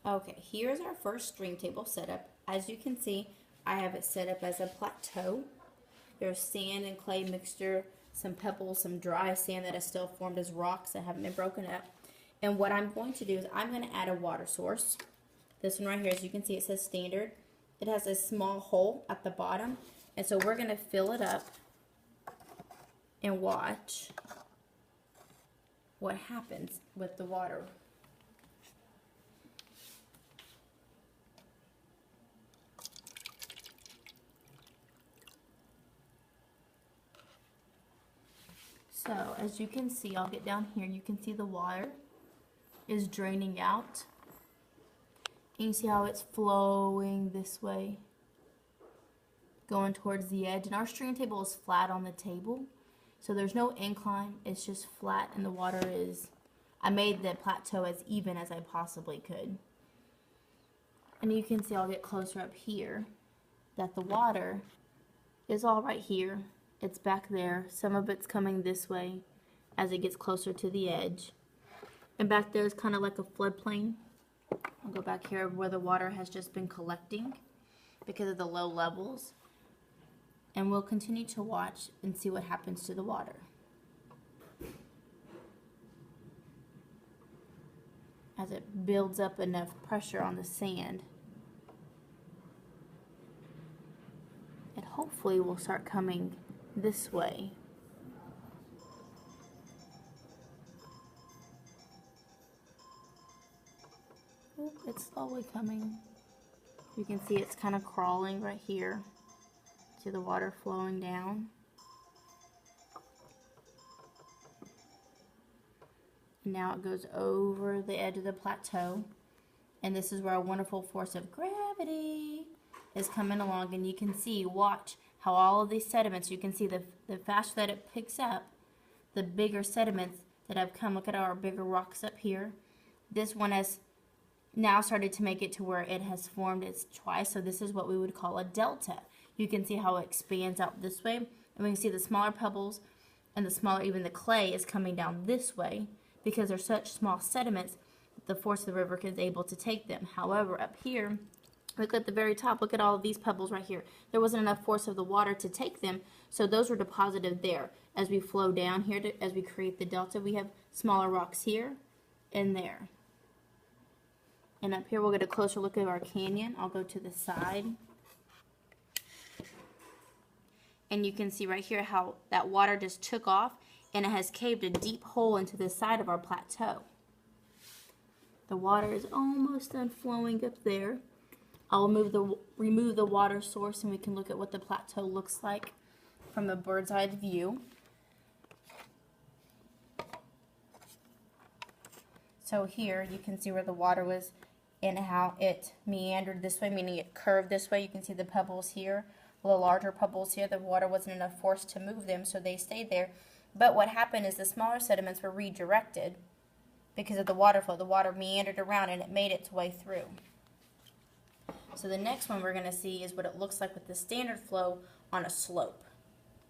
Okay, here's our first stream table setup. As you can see, I have it set up as a plateau. There's sand and clay mixture, some pebbles, some dry sand that is still formed as rocks that haven't been broken up. And what I'm going to do is I'm going to add a water source. This one right here, as you can see, it says standard. It has a small hole at the bottom. And so we're going to fill it up and watch what happens with the water. So as you can see, I'll get down here, you can see the water is draining out. And you see how it's flowing this way, going towards the edge. And our stream table is flat on the table, so there's no incline, it's just flat, and the water is, I made the plateau as even as I possibly could. And you can see, I'll get closer up here, that the water is all right here. It's back there. Some of it's coming this way as it gets closer to the edge. And back there is kind of like a floodplain. I'll go back here where the water has just been collecting because of the low levels. And we'll continue to watch and see what happens to the water. As it builds up enough pressure on the sand, it hopefully will start coming this way. Oop, it's slowly coming. You can see it's kind of crawling right here. See the water flowing down. And now it goes over the edge of the plateau. And this is where a wonderful force of gravity is coming along. And you can see, watch how all of these sediments, you can see the faster that it picks up, the bigger sediments that have come. Look at our bigger rocks up here. This one has now started to make it to where it has formed its twice, so this is what we would call a delta. You can see how it expands out this way, and we can see the smaller pebbles and the smaller, even the clay is coming down this way because they're such small sediments that the force of the river is able to take them. However, up here, look at the very top, look at all of these pebbles right here. There wasn't enough force of the water to take them, so those were deposited there. As we flow down here, as we create the delta, we have smaller rocks here and there. And up here, we'll get a closer look at our canyon. I'll go to the side. And you can see right here how that water just took off and it has caved a deep hole into the side of our plateau. The water is almost done flowing up there. I'll remove the water source and we can look at what the plateau looks like from a bird's eye view. So here you can see where the water was and how it meandered this way, meaning it curved this way. You can see the pebbles here, the larger pebbles here. The water wasn't enough force to move them, so they stayed there. But what happened is the smaller sediments were redirected because of the water flow. The water meandered around and it made its way through. So the next one we're going to see is what it looks like with the standard flow on a slope.